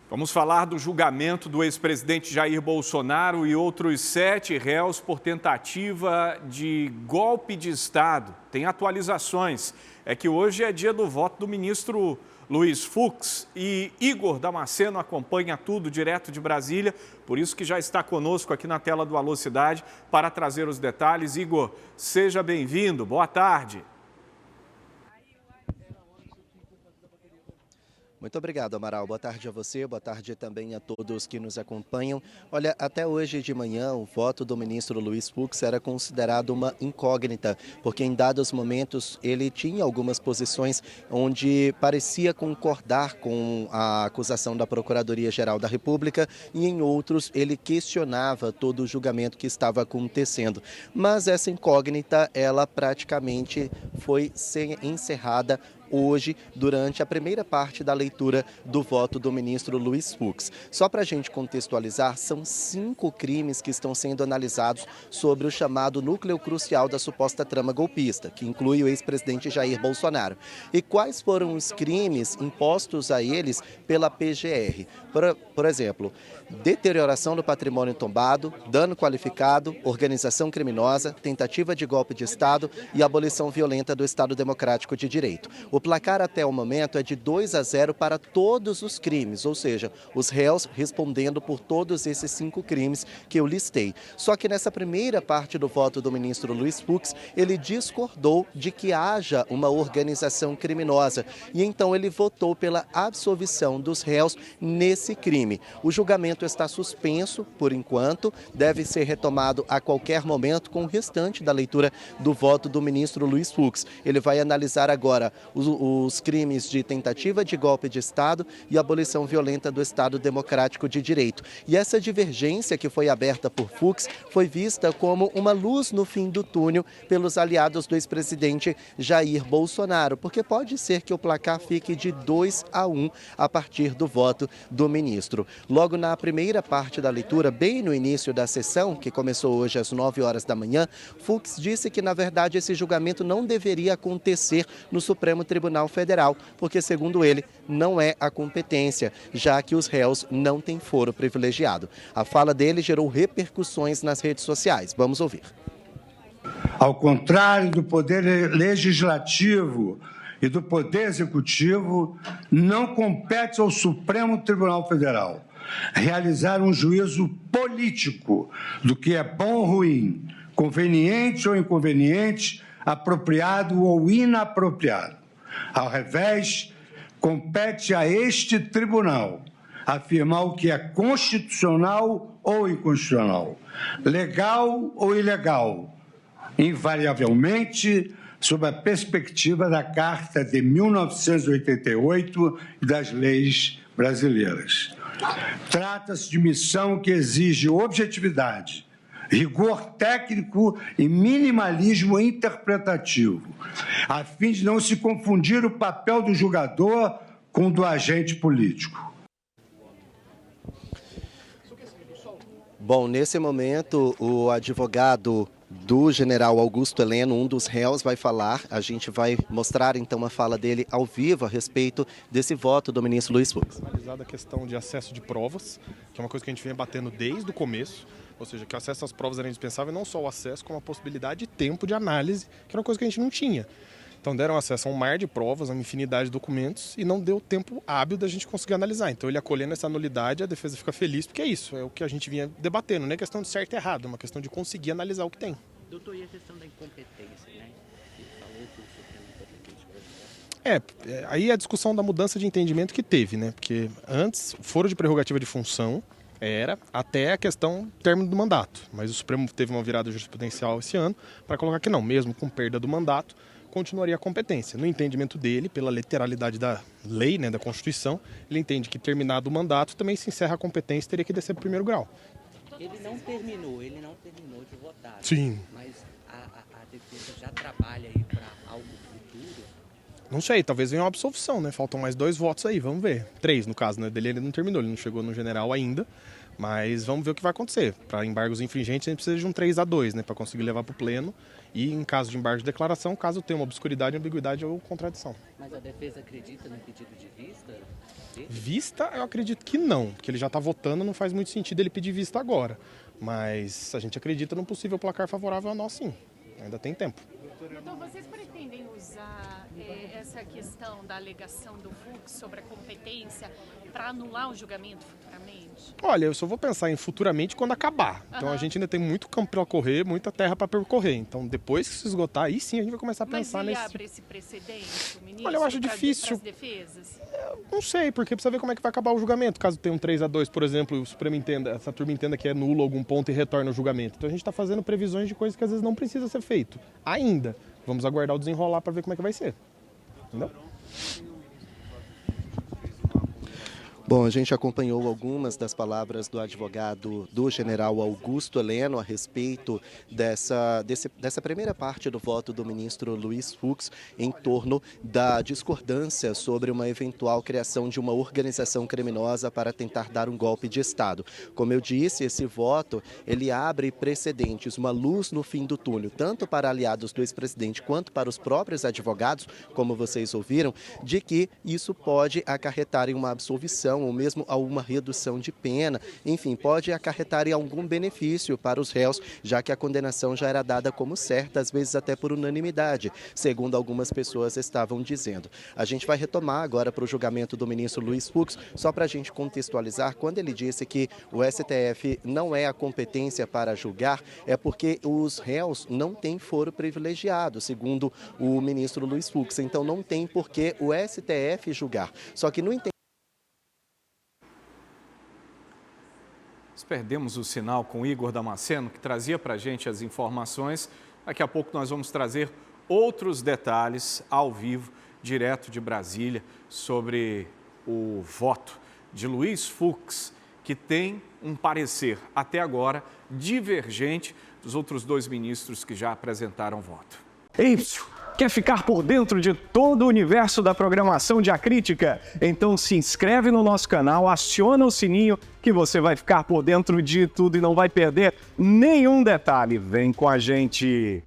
Vamos falar do julgamento do ex-presidente Jair Bolsonaro e outros 7 réus por tentativa de golpe de Estado. Tem atualizações. É que hoje é dia do voto do ministro Luiz Fux e Igor Damasceno acompanha tudo direto de Brasília, por isso que já está conosco aqui na tela do Alô Cidade para trazer os detalhes. Igor, seja bem-vindo. Boa tarde. Muito obrigado, Amaral. Boa tarde a você, boa tarde também a todos que nos acompanham. Olha, até hoje de manhã, o voto do ministro Luiz Fux era considerado uma incógnita, porque em dados momentos ele tinha algumas posições onde parecia concordar com a acusação da Procuradoria-Geral da República e em outros ele questionava todo o julgamento que estava acontecendo. Mas essa incógnita, ela praticamente foi encerrada hoje, durante a primeira parte da leitura do voto do ministro Luiz Fux. Só para a gente contextualizar, são 5 crimes que estão sendo analisados sobre o chamado núcleo crucial da suposta trama golpista, que inclui o ex-presidente Jair Bolsonaro. E quais foram os crimes impostos a eles pela PGR? Por exemplo, deterioração do patrimônio tombado, dano qualificado, organização criminosa, tentativa de golpe de Estado e abolição violenta do Estado Democrático de Direito. O placar até o momento é de 2-0 para todos os crimes, ou seja, os réus respondendo por todos esses 5 crimes que eu listei. Só que nessa primeira parte do voto do ministro Luiz Fux, ele discordou de que haja uma organização criminosa e então ele votou pela absolvição dos réus nesse crime. O julgamento está suspenso por enquanto, deve ser retomado a qualquer momento com o restante da leitura do voto do ministro Luiz Fux. Ele vai analisar agora os crimes de tentativa de golpe de Estado e abolição violenta do Estado Democrático de Direito. E essa divergência que foi aberta por Fux foi vista como uma luz no fim do túnel pelos aliados do ex-presidente Jair Bolsonaro, porque pode ser que o placar fique de 2-1 a partir do voto do ministro. Logo na primeira parte da leitura, bem no início da sessão, que começou hoje às 9 horas da manhã, Fux disse que, na verdade, esse julgamento não deveria acontecer no Supremo Tribunal Federal, porque, segundo ele, não é a competência, já que os réus não têm foro privilegiado. A fala dele gerou repercussões nas redes sociais. Vamos ouvir. Ao contrário do Poder Legislativo e do Poder Executivo, não compete ao Supremo Tribunal Federal realizar um juízo político do que é bom ou ruim, conveniente ou inconveniente, apropriado ou inapropriado. Ao revés, compete a este tribunal afirmar o que é constitucional ou inconstitucional, legal ou ilegal, invariavelmente sob a perspectiva da Carta de 1988 e das leis brasileiras. Trata-se de missão que exige objetividade, rigor técnico e minimalismo interpretativo, a fim de não se confundir o papel do julgador com o do agente político. Bom, nesse momento, o advogado do general Augusto Heleno, um dos réus, vai falar. A gente vai mostrar então a fala dele ao vivo a respeito desse voto do ministro Luiz Fux. Analisada a questão de acesso de provas, que é uma coisa que a gente vem batendo desde o começo, ou seja, que o acesso às provas era indispensável, e não só o acesso, como a possibilidade de tempo de análise, que era uma coisa que a gente não tinha. Então deram acesso a um mar de provas, a uma infinidade de documentos e não deu tempo hábil da gente conseguir analisar. Então ele acolhendo essa nulidade, a defesa fica feliz, porque é isso, é o que a gente vinha debatendo, não é questão de certo e errado, é uma questão de conseguir analisar o que tem. Doutor, e a questão da incompetência, né? Ele falou que o Supremo é incompetente. Aí a discussão da mudança de entendimento que teve, né? Porque antes, o foro de prerrogativa de função era até a questão término do mandato, mas o Supremo teve uma virada jurisprudencial esse ano para colocar que não, mesmo com perda do mandato, continuaria a competência. No entendimento dele, pela literalidade da lei, né, da Constituição, ele entende que terminado o mandato também se encerra a competência e teria que descer para o primeiro grau. Ele não terminou de votar. Sim. Mas a defesa já trabalha aí para algo futuro? Não sei, talvez venha uma absolvição, né? Faltam mais 2 votos aí, vamos ver. 3, no caso, né? Dele ele não terminou, ele não chegou no general ainda. Mas vamos ver o que vai acontecer. Para embargos infringentes, a gente precisa de um 3-2, né? Para conseguir levar para o pleno. E em caso de embargo de declaração, caso tenha uma obscuridade, ambiguidade ou contradição. Mas a defesa acredita no pedido de vista? Vista, eu acredito que não. Porque ele já está votando, não faz muito sentido ele pedir vista agora. Mas a gente acredita num possível placar favorável a nós, sim. Ainda tem tempo. Então, vocês pretendem usar essa questão da alegação do Fux sobre a competência para anular o julgamento futuramente? Olha, eu só vou pensar em futuramente quando acabar. Então a gente ainda tem muito campo para correr, muita terra para percorrer. Então depois que se esgotar, aí sim a gente vai começar a pensar nesse... Mas ele abre esse precedente, o ministro, Olha, eu acho difícil. As defesas? Não sei, porque precisa ver como é que vai acabar o julgamento. Caso tenha um 3-2, por exemplo, e o Supremo entenda, essa turma entenda que é nulo algum ponto e retorna ao julgamento. Então a gente está fazendo previsões de coisas que às vezes não precisa ser feito. Ainda. Vamos aguardar o desenrolar para ver como é que vai ser. Entendeu? Bom, a gente acompanhou algumas das palavras do advogado do general Augusto Heleno a respeito dessa primeira parte do voto do ministro Luiz Fux em torno da discordância sobre uma eventual criação de uma organização criminosa para tentar dar um golpe de Estado. Como eu disse, esse voto ele abre precedentes, uma luz no fim do túnel, tanto para aliados do ex-presidente quanto para os próprios advogados, como vocês ouviram, de que isso pode acarretar em uma absolvição ou mesmo a uma redução de pena, enfim, pode acarretar em algum benefício para os réus, já que a condenação já era dada como certa, às vezes até por unanimidade, segundo algumas pessoas estavam dizendo. A gente vai retomar agora para o julgamento do ministro Luiz Fux, só para a gente contextualizar, quando ele disse que o STF não é a competência para julgar, é porque os réus não têm foro privilegiado, segundo o ministro Luiz Fux, então não tem por que o STF julgar. Só que no Perdemos o sinal com Igor Damasceno, que trazia para a gente as informações. Daqui a pouco nós vamos trazer outros detalhes ao vivo, direto de Brasília, sobre o voto de Luiz Fux, que tem um parecer, até agora, divergente dos outros 2 ministros que já apresentaram voto. Ei, quer ficar por dentro de todo o universo da programação de A Crítica? Então se inscreve no nosso canal, aciona o sininho que você vai ficar por dentro de tudo e não vai perder nenhum detalhe. Vem com a gente!